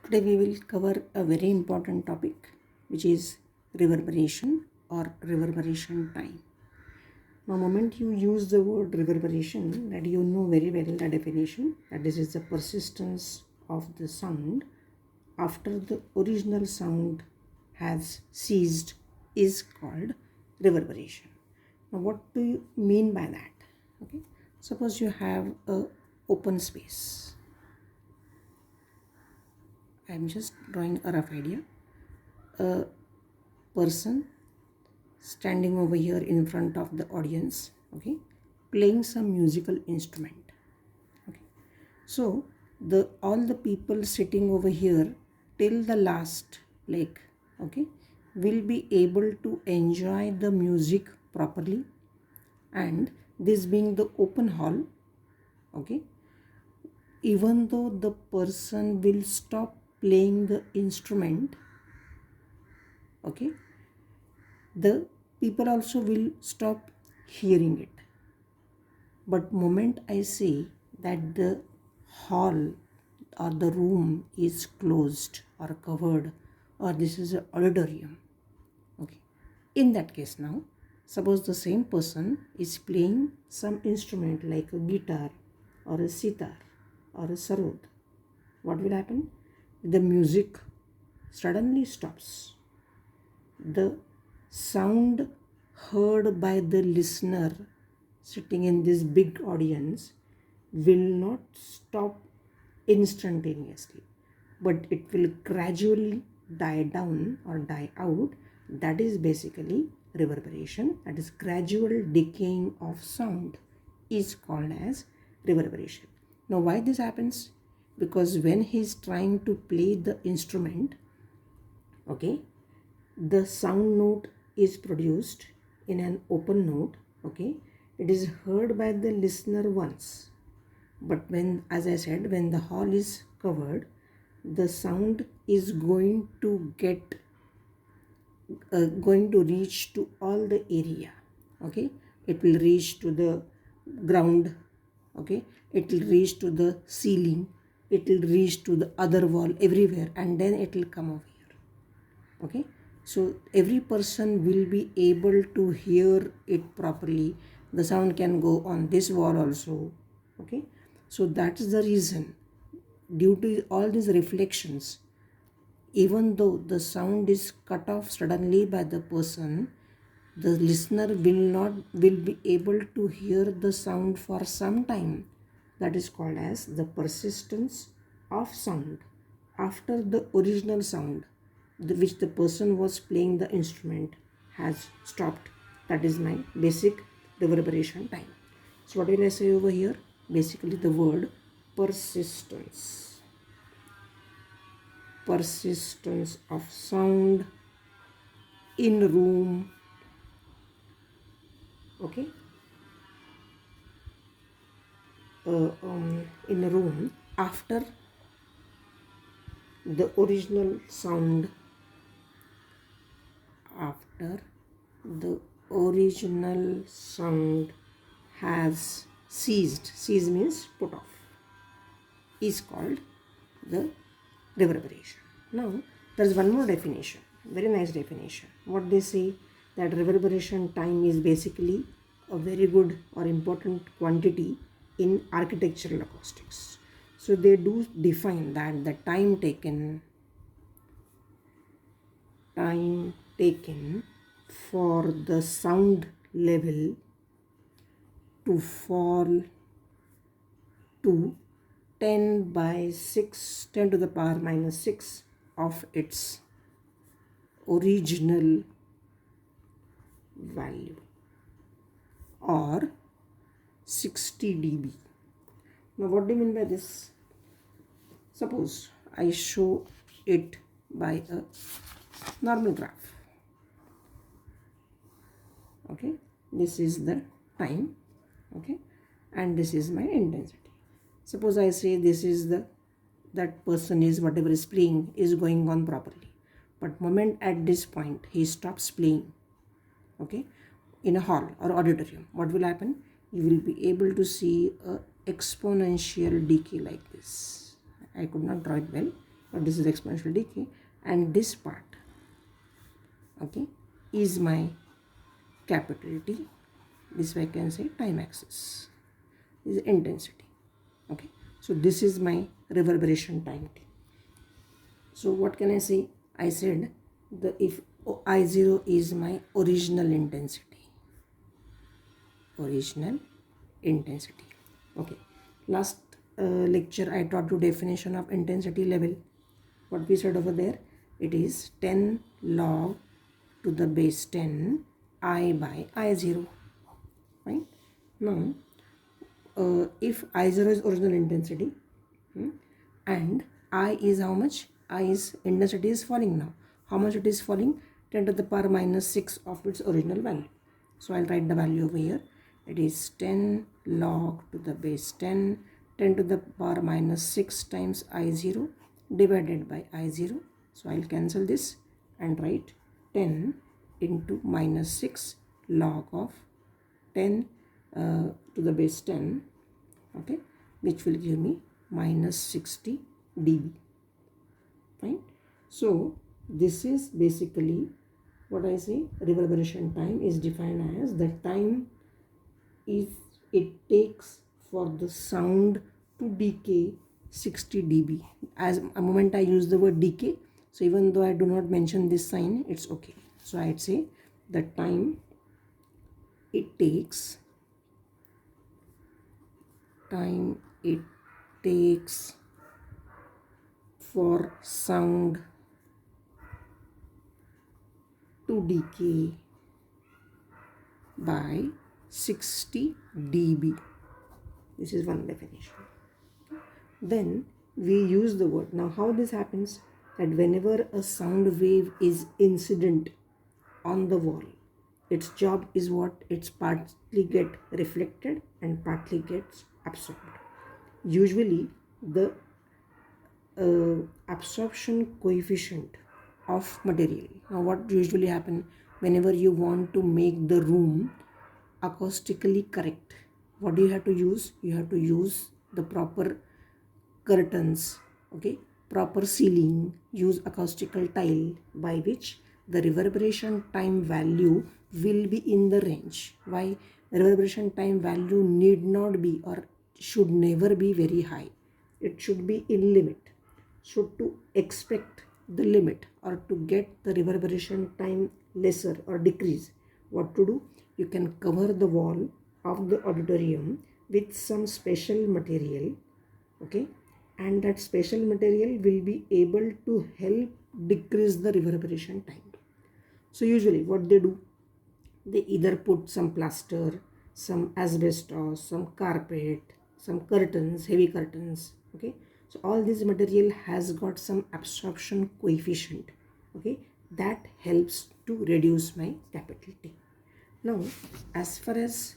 Today we will cover a very important topic, which is reverberation or reverberation time. Now, moment you use the word reverberation, that you know very well the definition, that this is the persistence of the sound after the original sound has ceased is called reverberation. Now, what do you mean by that? Okay, suppose you have a open space. I am just drawing a rough idea. A person standing over here in front of the audience, okay, playing some musical instrument. Okay, so all the people sitting over here till the last leg, okay, will be able to enjoy the music properly. And this being the open hall, okay, even though the person will stop playing the instrument, okay, the people also will stop hearing it. But moment I say that the hall or the room is closed or covered, or this is an auditorium, okay, in that case, now suppose the same person is playing some instrument like a guitar or a sitar or a sarod, what will happen? The music suddenly stops. The sound heard by the listener sitting in this big audience will not stop instantaneously, but it will gradually die down or die out. That is basically reverberation, that is gradual decaying of sound is called as reverberation. Now why this happens? Because when he is trying to play the instrument, okay, the sound note is produced in an open note, okay, it is heard by the listener once, but when, as I said, when the hall is covered, the sound is going to reach to all the area, okay, it will reach to the ground, okay, it will reach to the ceiling, it will reach to the other wall, everywhere, and then it will come over here, okay. So every person will be able to hear it properly. The sound can go on this wall also, okay. So that is the reason, due to all these reflections, even though the sound is cut off suddenly by the person, the listener will be able to hear the sound for some time. That is called as the persistence of sound after the original sound, which the person was playing the instrument, has stopped. That is my basic reverberation time. So what will I say over here? Basically the word persistence. Persistence of sound in room, okay, in a room after the original sound, after the original sound has ceased. Cease means put off, is called the reverberation. Now there is one more definition, very nice definition. What they say, that reverberation time is basically a very good or important quantity in architectural acoustics. So they do define that the time taken for the sound level to fall to 10 to the power minus 6 of its original value, or 60 dB. Now what do you mean by this? Suppose I show it by a normal graph, okay, this is the time, okay, and this is my intensity. Suppose I say this is that person is, whatever is playing is going on properly, but moment at this point he stops playing, okay, in a hall or auditorium, what will happen? You will be able to see a exponential decay like this. I could not draw it well. or this is exponential decay, and this part, okay, is my capital T. This way I can say time axis is intensity. Okay, so this is my reverberation time T. So what can I say? I said if I0 is my original intensity. Okay, last lecture I taught you definition of intensity level. What we said over there, it is 10 log to the base 10 I by I0, right? Now if I0 is original intensity, and I is how much? I is intensity is falling now. How much it is falling? 10 to the power minus 6 of its original value. So I'll write the value over here. It is 10 log to the base 10, 10 to the power minus 6 times I0 divided by I0. So I'll cancel this and write 10 into minus 6 log of 10 to the base 10, okay, which will give me minus 60 dB. Fine. So this is basically what I say. Reverberation time is defined as the time is it takes for the sound to decay 60 dB. As a moment I use the word decay, so even though I do not mention this sign, it's okay. So I'd say the time it takes for sound to decay by 60 dB. This is one definition. Then we use the word. Now how this happens, that whenever a sound wave is incident on the wall, its job is what? It's partly get reflected and partly gets absorbed. Usually the absorption coefficient of material. Now what usually happen whenever you want to make the room acoustically correct, what do you have to use? You have to use the proper curtains, okay, proper ceiling, use acoustical tile, by which the reverberation time value will be in the range. Why? Reverberation time value need not be or should never be very high. It should be in limit. So to expect the limit or to get the reverberation time lesser or decrease, what to do? You can cover the wall of the auditorium with some special material, okay, and that special material will be able to help decrease the reverberation time. So usually what they do, they either put some plaster, some asbestos, some carpet, some curtains, heavy curtains, okay. So all this material has got some absorption coefficient, okay, that helps to reduce my capital T. Now as far as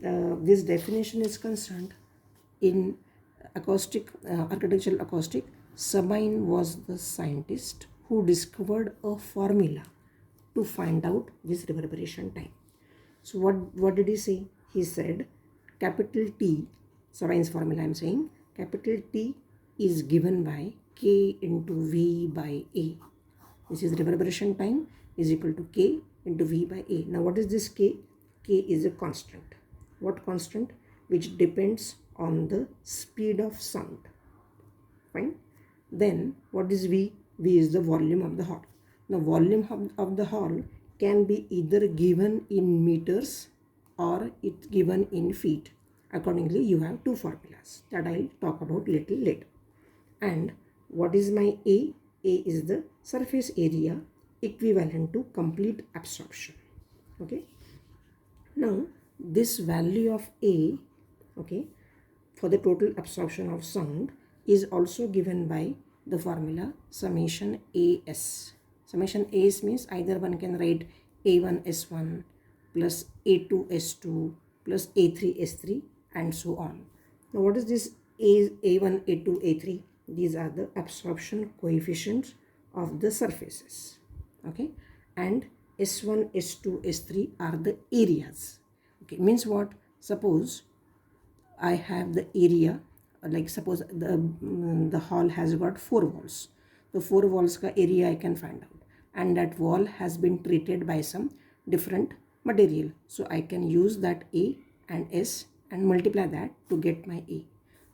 this definition is concerned, in architectural acoustic, Sabine was the scientist who discovered a formula to find out this reverberation time. So what did he say? He said capital T, Sabine's formula I'm saying, capital T is given by K into V by A. This is reverberation time is equal to K into V by A. Now what is this K? K is a constant. What constant? Which depends on the speed of sound. Fine. Then what is V? V is the volume of the hall. Now volume of the hall can be either given in meters or it's given in feet. Accordingly, you have two formulas that I'll talk about little later. And what is my A? A is the surface area equivalent to complete absorption. Okay. Now this value of A, okay, for the total absorption of sound is also given by the formula summation AS. Summation AS means either one can write A1 S1 plus A2 S2 plus A3 S3 and so on. Now what is this A1, A2, A3? These are the absorption coefficients of the surfaces, okay, and S1, S2, S3 are the areas. Okay, means what? Suppose I have the area, like suppose the hall has got 4 walls. तो 4 walls का area I can find out, and that wall has been treated by some different material, so I can use that A and S and multiply that to get my A.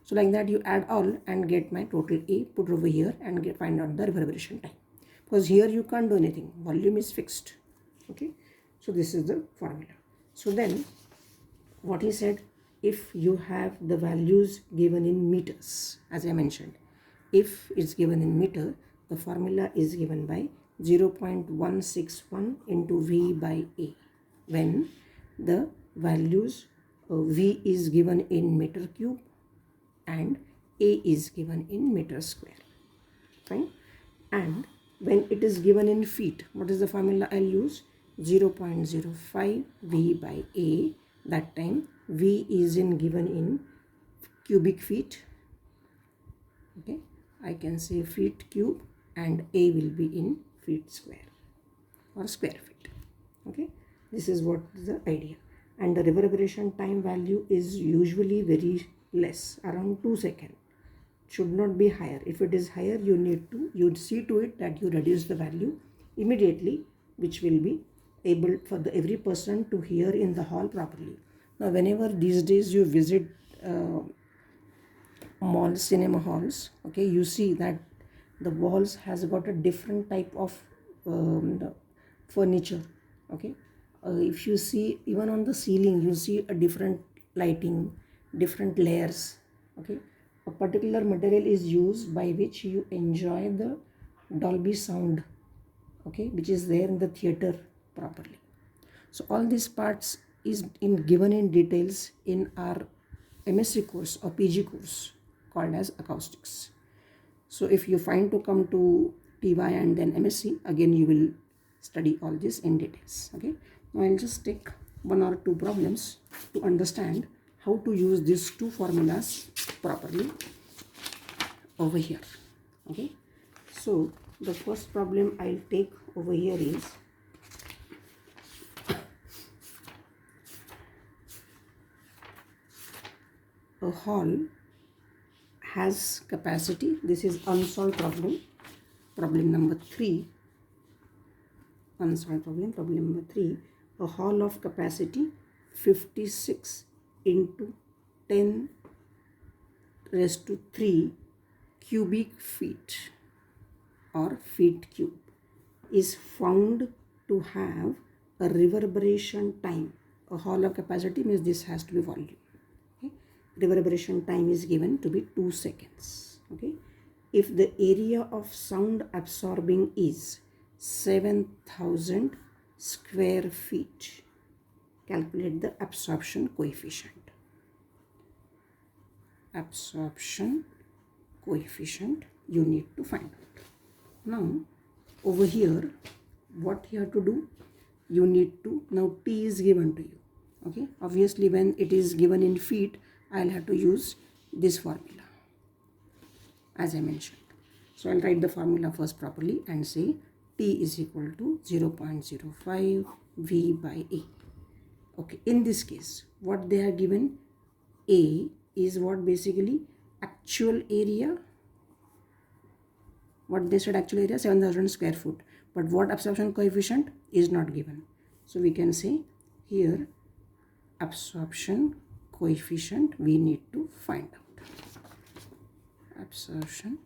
So like that you add all and get my total A, put over here and find out the reverberation time, because here you can't do anything, volume is fixed. Okay, so this is the formula. So then what he said, if you have the values given in meters, as I mentioned, if it's given in meter, the formula is given by 0.161 into V by A. When the values V is given in meter cube and A is given in meter square. Fine. And when it is given in feet, what is the formula I'll use? 0.05 V by A. That time V is given in cubic feet. Okay, I can say feet cube and A will be in feet square or square feet. Okay, this is what is the idea. And the reverberation time value is usually very less, around 2 seconds. Should not be higher. If it is higher, you'd see to it that you reduce the value immediately, which will be able for every person to hear in the hall properly. Now whenever these days you visit malls, cinema halls, okay, you see that the walls has got a different type of the furniture. Okay, if you see even on the ceiling, you see a different lighting, different layers. Okay, a particular material is used by which you enjoy the Dolby sound, okay, which is there in the theater properly. So all these parts is given in details in our MSc course or PG course called as acoustics. So if you find to come to PY and then MSc, again you will study all this in details. Okay, now I'll just take 1 or 2 problems to understand how to use these 2 formulas properly over here. Okay, so the first problem I'll take over here is a hall has capacity. This is unsolved problem. Problem number 3. Unsolved problem. Problem number 3. A hall of capacity 56 into 10 raised to 3 cubic feet or feet cube is found to have a reverberation time. A hall of capacity means this has to be volume. Okay, reverberation time is given to be 2 seconds. Okay, if the area of sound absorbing is 7,000 square feet, calculate the absorption coefficient. Absorption coefficient you need to find out. Now over here what you have to do, you need to, now T is given to you. Okay, obviously when it is given in feet, I'll have to use this formula as I mentioned. So I'll write the formula first properly and say T is equal to 0.05 V by A. Okay, in this case what they have given, A is what basically actual area. What they said, actual area 7,000 square foot, but what absorption coefficient is not given. So we can say here absorption coefficient we need to find out. Absorption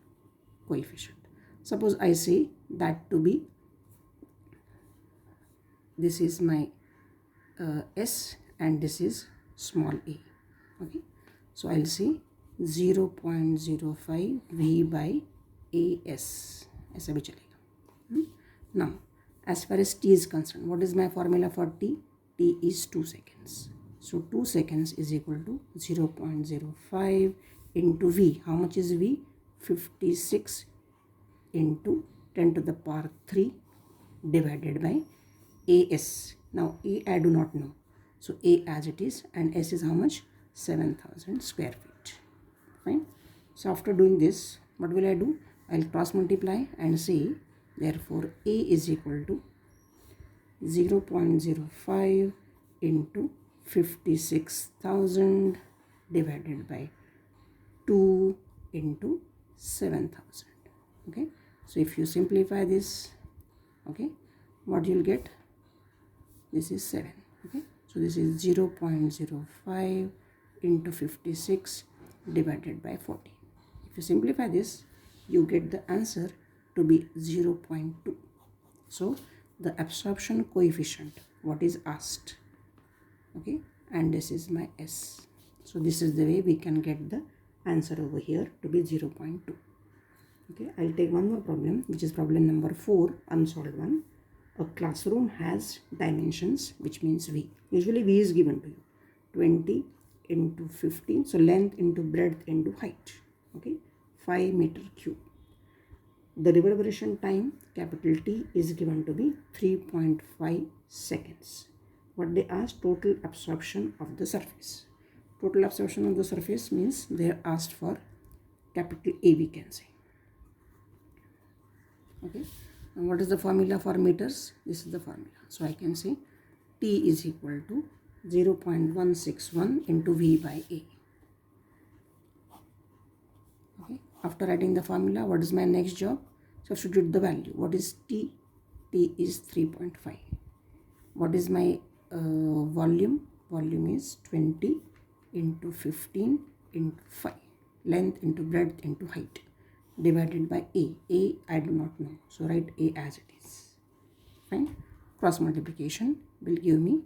coefficient, suppose I say that to be, this is my S and this is small a. Okay, so I'll say 0.05 V by AS. ऐसा भी चलेगा. Now as far as T is concerned, what is my formula for T? T is 2 seconds. So 2 seconds is equal to 0.05 into V. How much is V? 56 into 10 to the power 3 divided by AS. Now A I do not know, so A as it is, and S is how much? 7,000 square feet. Fine. So after doing this, what will I do? I'll cross multiply and say therefore A is equal to 0.05 into 56,000 divided by 2 into 7,000. Okay, So if you simplify this, okay, what you'll get, this is 7. Okay, so this is 0.05 into 56 divided by 40. If you simplify this, you get the answer to be 0.2. So the absorption coefficient, what is asked, okay, and this is my S. So this is the way we can get the answer over here to be 0.2. Okay, I'll take one more problem, which is problem number 4, unsolved one. A classroom has dimensions, which means V. Usually V is given to you, 20 into 15, so length into breadth into height, okay, 5 meter cube. The reverberation time, capital T, is given to be 3.5 seconds. What they asked, total absorption of the surface. Total absorption of the surface means they are asked for capital A, we can say. Okay, and what is the formula for meters? This is the formula. So I can say T is equal to 0.161 into V by A. Okay, after writing the formula, what is my next job? Substitute the value. What is T? T is 3.5. What is my volume? Volume is 20 into 15 into 5. Length into breadth into height divided by A. A I do not know, so write A as it is. Fine. Cross multiplication will give me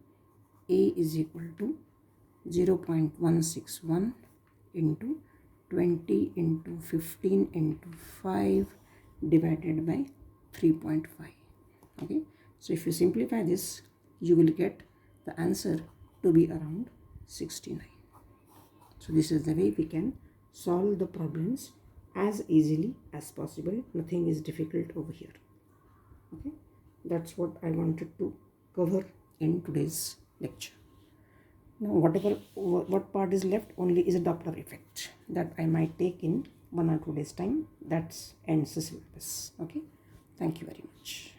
A is equal to 0.161 into 20 into 15 into 5 divided by 3.5. Okay, so if you simplify this, you will get the answer to be around 69. So this is the way we can solve the problems as easily as possible. Nothing is difficult over here. Okay, that's what I wanted to cover in today's lecture. Now what part is left only is a Doppler effect that I might take in 1 or 2 days time. That's ends the syllabus. Okay, thank you very much.